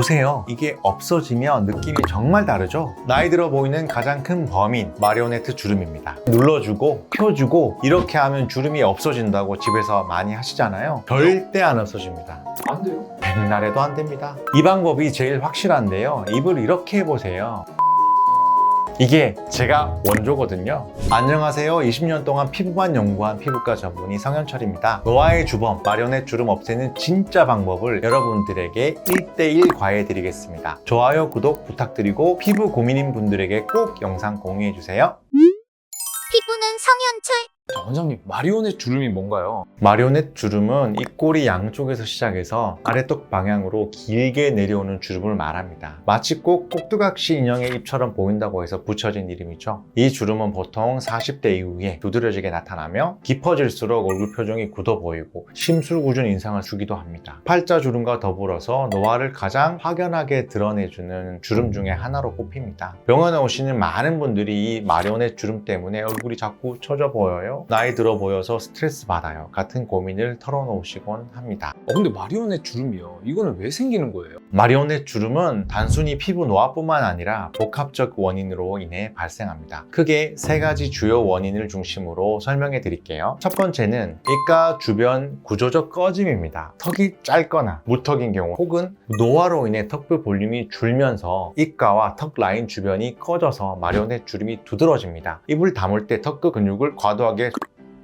보세요. 이게 없어지면 느낌이 정말 다르죠? 나이 들어 보이는 가장 큰 범인, 마리오네트 주름입니다. 눌러주고 펴주고 이렇게 하면 주름이 없어진다고 집에서 많이 하시잖아요. 절대 안 없어집니다. 안 돼요? 백날에도 안 됩니다. 이 방법이 제일 확실한데요. 입을 이렇게 해보세요. 이게 제가 원조거든요. 안녕하세요. 20년 동안 피부만 연구한 피부과 전문의 성현철입니다. 노화의 주범, 마리오네트 주름 없애는 진짜 방법을 여러분들에게 1대1 과외해드리겠습니다. 좋아요, 구독 부탁드리고 피부 고민인 분들에게 꼭 영상 공유해주세요. 피부는 성현철. 자, 원장님, 마리오네트 주름이 뭔가요? 마리오네트 주름은 입꼬리 양쪽에서 시작해서 아래쪽 방향으로 길게 내려오는 주름을 말합니다. 마치 꼭 꼭두각시 인형의 입처럼 보인다고 해서 붙여진 이름이죠. 이 주름은 보통 40대 이후에 두드러지게 나타나며 깊어질수록 얼굴 표정이 굳어 보이고 심술궂은 인상을 주기도 합니다. 팔자 주름과 더불어서 노화를 가장 확연하게 드러내주는 주름 중에 하나로 꼽힙니다. 병원에 오시는 많은 분들이 이 마리오네트 주름 때문에 얼굴이 자꾸 처져 보여요. 나이 들어 보여서 스트레스 받아요. 같은 고민을 털어놓으시곤 합니다. 근데 마리오네트 주름이요. 이거는 왜 생기는 거예요? 마리오네트 주름은 단순히 피부 노화뿐만 아니라 복합적 원인으로 인해 발생합니다. 크게 세 가지 주요 원인을 중심으로 설명해 드릴게요. 첫 번째는 입가 주변 구조적 꺼짐입니다. 턱이 짧거나 무턱인 경우 혹은 노화로 인해 턱뼈 볼륨이 줄면서 입가와 턱 라인 주변이 꺼져서 마리오네트 주름이 두드러집니다. 입을 다물 때 턱끝 근육을 과도하게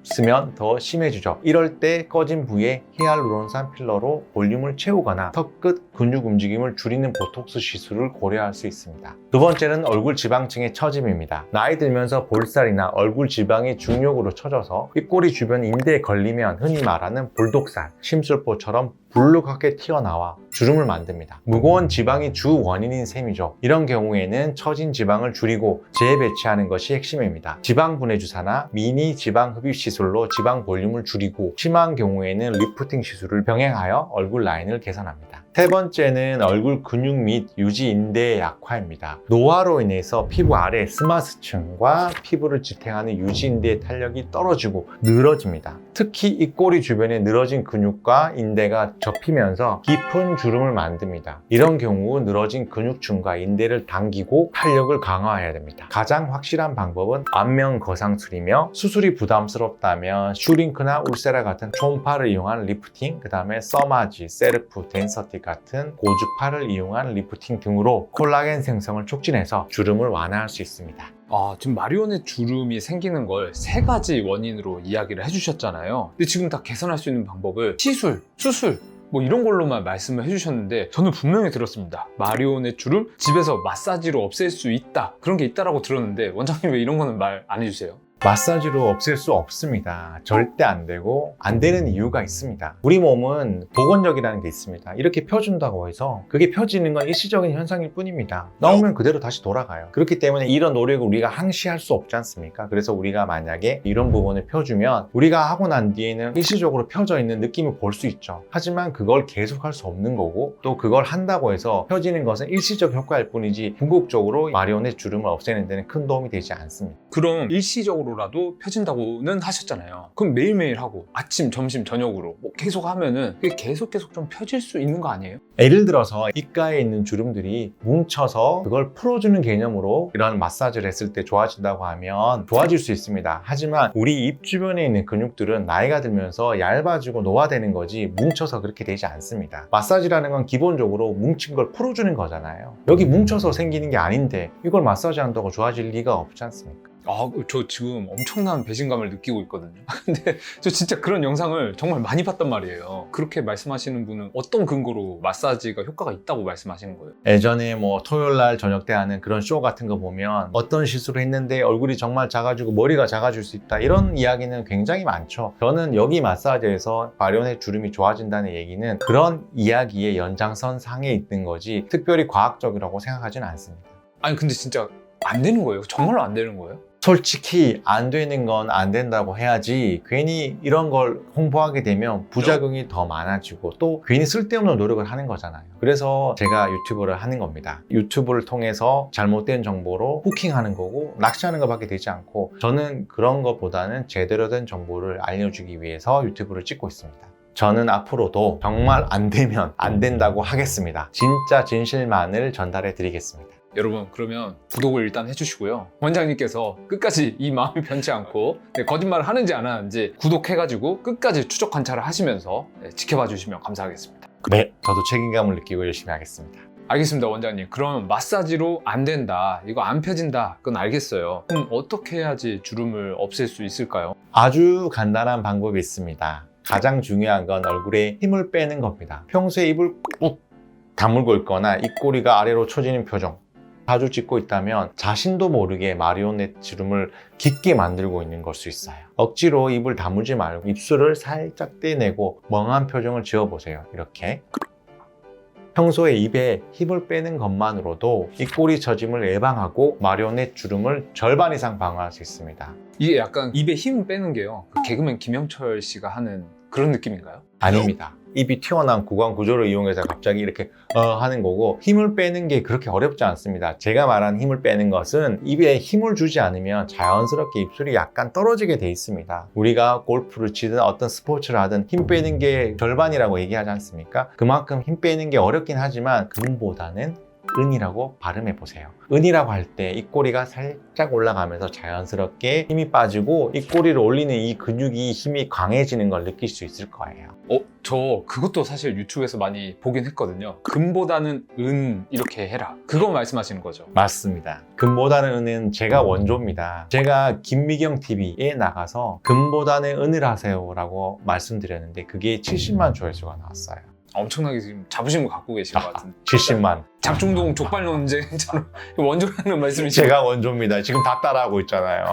쓰면 더 심해지죠. 이럴 때 꺼진 부위에 히알루론산 필러로 볼륨을 채우거나 턱끝 근육 움직임을 줄이는 보톡스 시술을 고려할 수 있습니다. 두 번째는 얼굴 지방층의 처짐입니다. 나이 들면서 볼살이나 얼굴 지방이 중력으로 처져서 입꼬리 주변 인대에 걸리면 흔히 말하는 볼독살, 심술포처럼 불룩하게 튀어나와 주름을 만듭니다. 무거운 지방이 주 원인인 셈이죠. 이런 경우에는 처진 지방을 줄이고 재배치하는 것이 핵심입니다. 지방 분해 주사나 미니 지방 흡입 시술로 지방 볼륨을 줄이고 심한 경우에는 리프팅 시술을 병행하여 얼굴 라인을 개선합니다. 세 번째는 얼굴 근육 및 유지 인대의 약화입니다. 노화로 인해서 피부 아래 스마스층과 피부를 지탱하는 유지 인대의 탄력이 떨어지고 늘어집니다. 특히 입꼬리 주변에 늘어진 근육과 인대가 접히면서 깊은 주름을 만듭니다. 이런 경우 늘어진 근육층과 인대를 당기고 탄력을 강화해야 됩니다. 가장 확실한 방법은 안면 거상술이며 수술이 부담스럽다면 슈링크나 울세라 같은 초음파를 이용한 리프팅, 그 다음에 써마지, 셀프, 덴서티 같은 고주파를 이용한 리프팅 등으로 콜라겐 생성을 촉진해서 주름을 완화할 수 있습니다. 지금 마리오네트 주름이 생기는 걸 세 가지 원인으로 이야기를 해주셨잖아요. 근데 지금 다 개선할 수 있는 방법을 시술, 수술 뭐 이런 걸로만 말씀을 해주셨는데 저는 분명히 들었습니다. 마리오네트 주름 집에서 마사지로 없앨 수 있다, 그런 게 있다라고 들었는데 원장님 왜 이런 거는 말 안 해주세요? 마사지로 없앨 수 없습니다. 절대 안 되고 안 되는 이유가 있습니다. 우리 몸은 복원력이라는 게 있습니다. 이렇게 펴준다고 해서 그게 펴지는 건 일시적인 현상일 뿐입니다. 나오면 그대로 다시 돌아가요. 그렇기 때문에 이런 노력을 우리가 항시할 수 없지 않습니까? 그래서 우리가 만약에 이런 부분을 펴주면 우리가 하고 난 뒤에는 일시적으로 펴져 있는 느낌을 볼 수 있죠. 하지만 그걸 계속할 수 없는 거고 또 그걸 한다고 해서 펴지는 것은 일시적 효과일 뿐이지 궁극적으로 마리오네트 주름을 없애는 데는 큰 도움이 되지 않습니다. 그럼 일시적으로라도 펴진다고는 하셨잖아요. 그럼 매일매일 하고 아침, 점심, 저녁으로 뭐 계속 하면은 그게 계속 좀 펴질 수 있는 거 아니에요? 예를 들어서 입가에 있는 주름들이 뭉쳐서 그걸 풀어주는 개념으로 이런 마사지를 했을 때 좋아진다고 하면 좋아질 수 있습니다. 하지만 우리 입 주변에 있는 근육들은 나이가 들면서 얇아지고 노화되는 거지 뭉쳐서 그렇게 되지 않습니다. 마사지라는 건 기본적으로 뭉친 걸 풀어주는 거잖아요. 여기 뭉쳐서 생기는 게 아닌데 이걸 마사지 한다고 좋아질 리가 없지 않습니까? 저 지금 엄청난 배신감을 느끼고 있거든요. 근데 저 진짜 그런 영상을 정말 많이 봤단 말이에요. 그렇게 말씀하시는 분은 어떤 근거로 마사지가 효과가 있다고 말씀하시는 거예요? 예전에 뭐 토요일날 저녁 때 하는 그런 쇼 같은 거 보면 어떤 시술을 했는데 얼굴이 정말 작아지고 머리가 작아질 수 있다, 이런 이야기는 굉장히 많죠. 저는 여기 마사지에서 마리오네트 주름이 좋아진다는 얘기는 그런 이야기의 연장선 상에 있는 거지 특별히 과학적이라고 생각하지는 않습니다. 아니 근데 진짜 안 되는 거예요? 정말로 안 되는 거예요? 솔직히 안 되는 건 안 된다고 해야지 괜히 이런 걸 홍보하게 되면 부작용이 더 많아지고 또 괜히 쓸데없는 노력을 하는 거잖아요. 그래서 제가 유튜브를 하는 겁니다. 유튜브를 통해서 잘못된 정보로 후킹하는 거고 낚시하는 것밖에 되지 않고 저는 그런 것보다는 제대로 된 정보를 알려주기 위해서 유튜브를 찍고 있습니다. 저는 앞으로도 정말 안 되면 안 된다고 하겠습니다. 진짜 진실만을 전달해 드리겠습니다. 여러분, 그러면 구독을 일단 해주시고요. 원장님께서 끝까지 이 마음이 변치 않고 거짓말을 하는지 안 하는지 구독해가지고 끝까지 추적 관찰을 하시면서 지켜봐 주시면 감사하겠습니다. 네, 저도 책임감을 느끼고 열심히 하겠습니다. 알겠습니다, 원장님. 그럼 마사지로 안 된다, 이거 안 펴진다, 그건 알겠어요. 그럼 어떻게 해야지 주름을 없앨 수 있을까요? 아주 간단한 방법이 있습니다. 가장 중요한 건 얼굴에 힘을 빼는 겁니다. 평소에 입을 꾹 다물고 있거나 입꼬리가 아래로 처지는 표정 자주 짓고 있다면 자신도 모르게 마리오넷 주름을 깊게 만들고 있는 걸 수 있어요. 억지로 입을 다물지 말고 입술을 살짝 떼내고 멍한 표정을 지어보세요. 이렇게. 평소에 입에 힘을 빼는 것만으로도 입꼬리 처짐을 예방하고 마리오넷 주름을 절반 이상 방어할 수 있습니다. 이게 약간 입에 힘 빼는 게요, 그 개그맨 김영철 씨가 하는 그런 느낌인가요? 아닙니다. 입이 튀어나온 구강 구조를 이용해서 갑자기 이렇게 하는 거고, 힘을 빼는 게 그렇게 어렵지 않습니다. 제가 말한 힘을 빼는 것은 입에 힘을 주지 않으면 자연스럽게 입술이 약간 떨어지게 돼 있습니다. 우리가 골프를 치든 어떤 스포츠를 하든 힘 빼는 게 절반이라고 얘기하지 않습니까? 그만큼 힘 빼는 게 어렵긴 하지만 금보다는 은이라고 발음해 보세요. 은이라고 할 때 입꼬리가 살짝 올라가면서 자연스럽게 힘이 빠지고 입꼬리를 올리는 이 근육이 힘이 강해지는 걸 느낄 수 있을 거예요. 저 그것도 사실 유튜브에서 많이 보긴 했거든요. 금보다는 은 이렇게 해라, 그거 말씀하시는 거죠? 맞습니다. 금보다는 은은 제가 원조입니다. 제가 김미경 TV에 나가서 금보다는 은을 하세요 라고 말씀드렸는데 그게 70만 조회수가 나왔어요. 엄청나게 지금 자부심을 갖고 계신 것 같은데. 70만. 장충동 족발 논쟁처럼 원조라는 말씀이시죠? 제가 원조입니다. 지금 다 따라하고 있잖아요.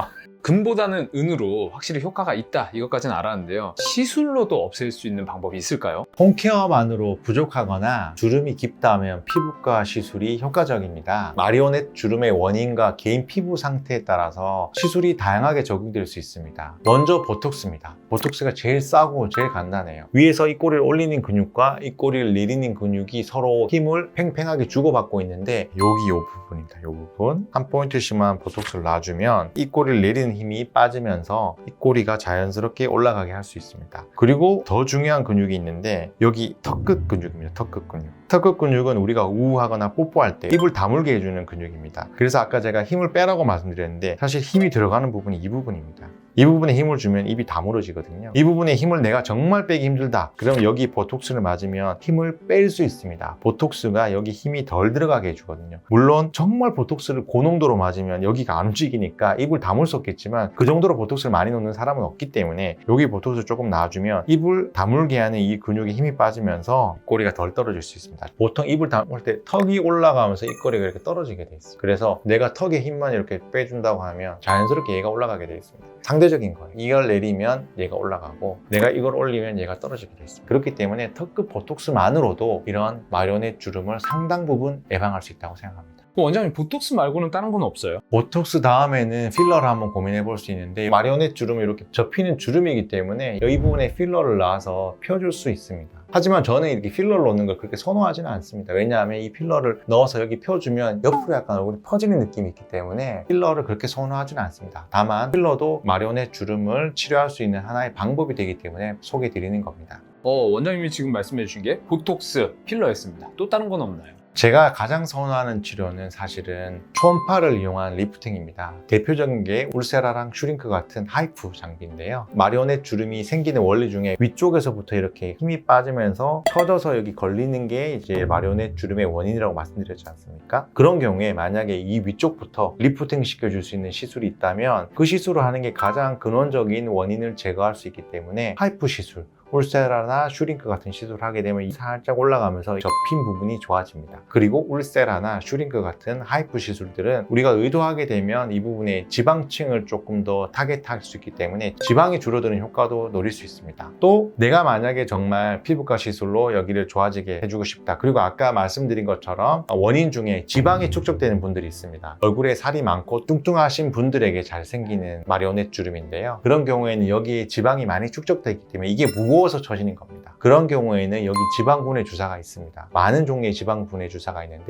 금보다는 은으로 확실히 효과가 있다, 이것까지는 알았는데요. 시술로도 없앨 수 있는 방법이 있을까요? 홈케어만으로 부족하거나 주름이 깊다면 피부과 시술이 효과적입니다. 마리오넷 주름의 원인과 개인 피부 상태에 따라서 시술이 다양하게 적용될 수 있습니다. 먼저 보톡스입니다. 보톡스가 제일 싸고 제일 간단해요. 위에서 입꼬리를 올리는 근육과 입꼬리를 내리는 근육이 서로 힘을 팽팽하게 주고받고 있는데 여기 이 부분입니다. 이 부분 한 포인트씩만 보톡스를 놔주면 입꼬리를 내리는 힘이 빠지면서 입꼬리가 자연스럽게 올라가게 할 수 있습니다. 그리고 더 중요한 근육이 있는데 여기 턱끝 근육입니다. 턱끝 근육. 턱끝 근육은 우리가 우우하거나 뽀뽀할 때 입을 다물게 해주는 근육입니다. 그래서 아까 제가 힘을 빼라고 말씀드렸는데 사실 힘이 들어가는 부분이 이 부분입니다. 이 부분에 힘을 주면 입이 다물어지거든요. 이 부분에 힘을 내가 정말 빼기 힘들다. 그럼 여기 보톡스를 맞으면 힘을 뺄 수 있습니다. 보톡스가 여기 힘이 덜 들어가게 해주거든요. 물론 정말 보톡스를 고농도로 맞으면 여기가 안 움직이니까 입을 다물 수 없겠지만 그 정도로 보톡스를 많이 놓는 사람은 없기 때문에 여기 보톡스를 조금 놔주면 입을 다물게 하는 이 근육에 힘이 빠지면서 입꼬리가 덜 떨어질 수 있습니다. 보통 입을 다물 때 턱이 올라가면서 입꼬리가 이렇게 떨어지게 돼 있어요. 그래서 내가 턱에 힘만 이렇게 빼준다고 하면 자연스럽게 얘가 올라가게 돼 있습니다. 상대적인 거예요. 이걸 내리면 얘가 올라가고 내가 이걸 올리면 얘가 떨어지게 돼 있습니다. 그렇기 때문에 턱끝 보톡스만으로도 이런 마리오넷 주름을 상당 부분 예방할 수 있다고 생각합니다. 원장님, 보톡스 말고는 다른 건 없어요? 보톡스 다음에는 필러를 한번 고민해 볼 수 있는데 마리오넷 주름이 이렇게 접히는 주름이기 때문에 이 부분에 필러를 놔서 펴줄 수 있습니다. 하지만 저는 이렇게 필러를 넣는 걸 그렇게 선호하지는 않습니다. 왜냐하면 이 필러를 넣어서 여기 펴주면 옆으로 약간 얼굴이 퍼지는 느낌이 있기 때문에 필러를 그렇게 선호하지는 않습니다. 다만 필러도 마리오넷 주름을 치료할 수 있는 하나의 방법이 되기 때문에 소개해 드리는 겁니다. 원장님이 지금 말씀해 주신 게 보톡스, 필러였습니다. 또 다른 건 없나요? 제가 가장 선호하는 치료는 사실은 초음파를 이용한 리프팅입니다. 대표적인 게 울세라랑 슈링크 같은 하이프 장비인데요. 마리오넷 주름이 생기는 원리 중에 위쪽에서부터 이렇게 힘이 빠지면서 처져서 여기 걸리는 게 이제 마리오넷 주름의 원인이라고 말씀드렸지 않습니까? 그런 경우에 만약에 이 위쪽부터 리프팅 시켜줄 수 있는 시술이 있다면 그 시술을 하는 게 가장 근원적인 원인을 제거할 수 있기 때문에 하이프 시술, 울세라나 슈링크 같은 시술을 하게 되면 살짝 올라가면서 접힌 부분이 좋아집니다. 그리고 울세라나 슈링크 같은 하이프 시술들은 우리가 의도하게 되면 이 부분에 지방층을 조금 더 타겟할 수 있기 때문에 지방이 줄어드는 효과도 노릴 수 있습니다. 또 내가 만약에 정말 피부과 시술로 여기를 좋아지게 해주고 싶다. 그리고 아까 말씀드린 것처럼 원인 중에 지방이 축적되는 분들이 있습니다. 얼굴에 살이 많고 뚱뚱하신 분들에게 잘 생기는 마리오넷 주름인데요. 그런 경우에는 여기에 지방이 많이 축적되어 있기 때문에 이게 무거워서 처지는 겁니다. 그런 경우에는 여기 지방분해 주사가 있습니다. 많은 종류의 지방분해 주사가 있는데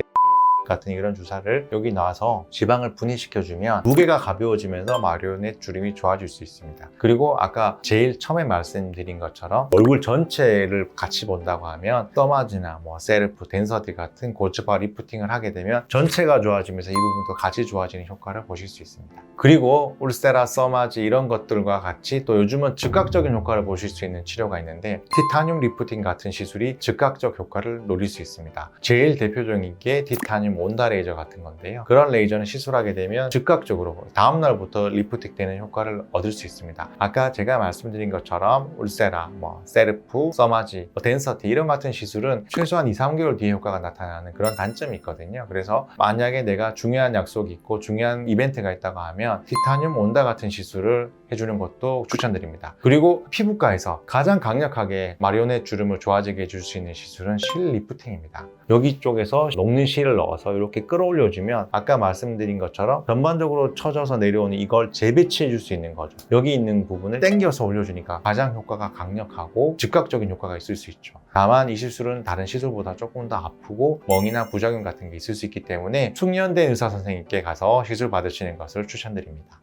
같은 이런 주사를 여기 놔서 지방을 분해시켜주면 무게가 가벼워지면서 마리오넷 주름이 좋아질 수 있습니다. 그리고 아까 제일 처음에 말씀드린 것처럼 얼굴 전체를 같이 본다고 하면 써마지나 셀프, 덴서티 같은 고주파 리프팅을 하게 되면 전체가 좋아지면서 이 부분도 같이 좋아지는 효과를 보실 수 있습니다. 그리고 울세라, 써마지 이런 것들과 같이 또 요즘은 즉각적인 효과를 보실 수 있는 치료가 있는데 티타늄 리프팅 같은 시술이 즉각적 효과를 노릴 수 있습니다. 제일 대표적인 게 티타늄 온다 레이저 같은 건데요. 그런 레이저는 시술하게 되면 즉각적으로 다음날부터 리프팅 되는 효과를 얻을 수 있습니다. 아까 제가 말씀드린 것처럼 울세라, 셀프, 써마지, 덴서티 이런 같은 시술은 최소한 2-3개월 뒤에 효과가 나타나는 그런 단점이 있거든요. 그래서 만약에 내가 중요한 약속이 있고 중요한 이벤트가 있다고 하면 티타늄 온다 같은 시술을 해주는 것도 추천드립니다. 그리고 피부과에서 가장 강력하게 마리오넷 주름을 좋아지게 해줄 수 있는 시술은 실 리프팅입니다. 여기 쪽에서 녹는 실을 넣어서 이렇게 끌어올려주면 아까 말씀드린 것처럼 전반적으로 처져서 내려오는 이걸 재배치해 줄 수 있는 거죠. 여기 있는 부분을 당겨서 올려주니까 가장 효과가 강력하고 즉각적인 효과가 있을 수 있죠. 다만 이 시술은 다른 시술보다 조금 더 아프고 멍이나 부작용 같은 게 있을 수 있기 때문에 숙련된 의사 선생님께 가서 시술 받으시는 것을 추천드립니다.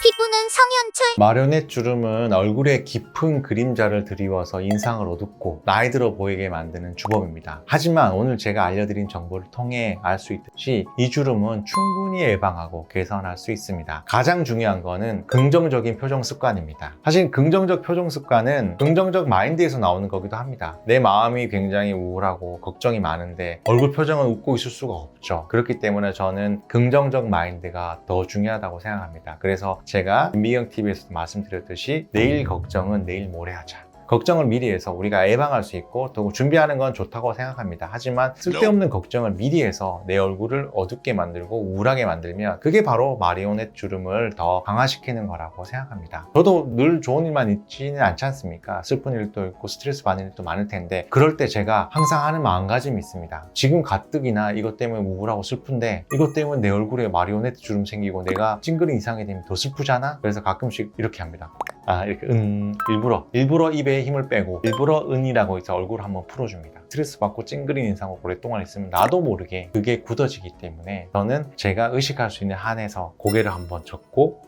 피부는 성현철. 마리오넷 주름은 얼굴에 깊은 그림자를 드리워서 인상을 어둡고 나이 들어 보이게 만드는 주범입니다. 하지만 오늘 제가 알려드린 정보를 통해 알 수 있듯이 이 주름은 충분히 예방하고 개선할 수 있습니다. 가장 중요한 거는 긍정적인 표정 습관입니다. 사실 긍정적 표정 습관은 긍정적 마인드에서 나오는 거기도 합니다. 내 마음이 굉장히 우울하고 걱정이 많은데 얼굴 표정은 웃고 있을 수가 없죠. 그렇기 때문에 저는 긍정적 마인드가 더 중요하다고 생각합니다. 그래서 제가 민미경TV에서도 말씀드렸듯이 내일 걱정은 내일 모레 하자. 걱정을 미리 해서 우리가 예방할 수 있고 또 준비하는 건 좋다고 생각합니다. 하지만 쓸데없는 걱정을 미리 해서 내 얼굴을 어둡게 만들고 우울하게 만들면 그게 바로 마리오넷 주름을 더 강화시키는 거라고 생각합니다. 저도 늘 좋은 일만 있지는 않지 않습니까? 슬픈 일도 있고 스트레스 받는 일도 많을 텐데 그럴 때 제가 항상 하는 마음가짐이 있습니다. 지금 가뜩이나 이것 때문에 우울하고 슬픈데 이것 때문에 내 얼굴에 마리오넷 주름 생기고 내가 찡그린 이상이 되면 더 슬프잖아? 그래서 가끔씩 이렇게 합니다. 이렇게 일부러 입에 힘을 빼고 일부러 은이라고 해서 얼굴을 한번 풀어줍니다. 스트레스 받고 찡그린 인상을 오랫동안 있으면 나도 모르게 그게 굳어지기 때문에 저는 제가 의식할 수 있는 한에서 고개를 한번 젓고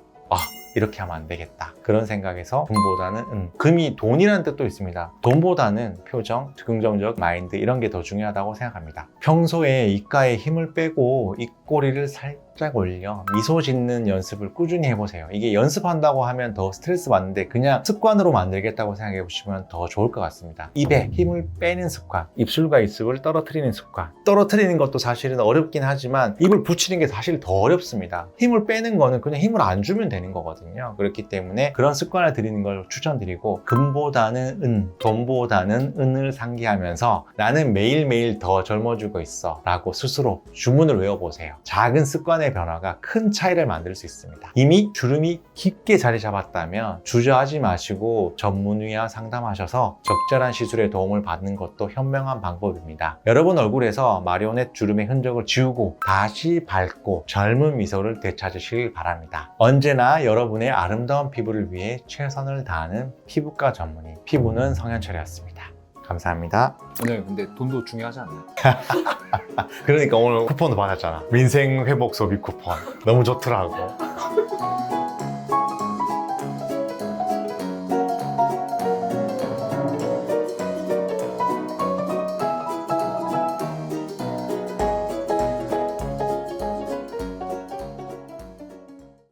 이렇게 하면 안 되겠다. 그런 생각에서 금보다는 금이 돈이라는 뜻도 있습니다. 돈보다는 표정, 긍정적 마인드 이런 게 더 중요하다고 생각합니다. 평소에 입가에 힘을 빼고 입꼬리를 살짝 올려 미소 짓는 연습을 꾸준히 해보세요. 이게 연습한다고 하면 더 스트레스 받는데 그냥 습관으로 만들겠다고 생각해 보시면 더 좋을 것 같습니다. 입에 힘을 빼는 습관, 입술과 입술을 떨어뜨리는 습관. 떨어뜨리는 것도 사실은 어렵긴 하지만 입을 붙이는 게 사실 더 어렵습니다. 힘을 빼는 거는 그냥 힘을 안 주면 되는 거거든요. 그렇기 때문에 그런 습관을 들이는 걸 추천드리고 금보다는 은, 돈보다는 은을 상기하면서 나는 매일매일 더 젊어지고 있어 라고 스스로 주문을 외워보세요. 작은 습관의 변화가 큰 차이를 만들 수 있습니다. 이미 주름이 깊게 자리 잡았다면 주저하지 마시고 전문의와 상담하셔서 적절한 시술에 도움을 받는 것도 현명한 방법입니다. 여러분 얼굴에서 마리오넷 주름의 흔적을 지우고 다시 밝고 젊은 미소를 되찾으시길 바랍니다. 언제나 여러분의 아름다운 피부를 위해 최선을 다하는 피부과 전문의 피부는 성현철이었습니다. 감사합니다. 오늘 근데 돈도 중요하지 않나요? 그러니까 오늘 쿠폰도 받았잖아. 민생 회복 소비 쿠폰. 너무 좋더라고.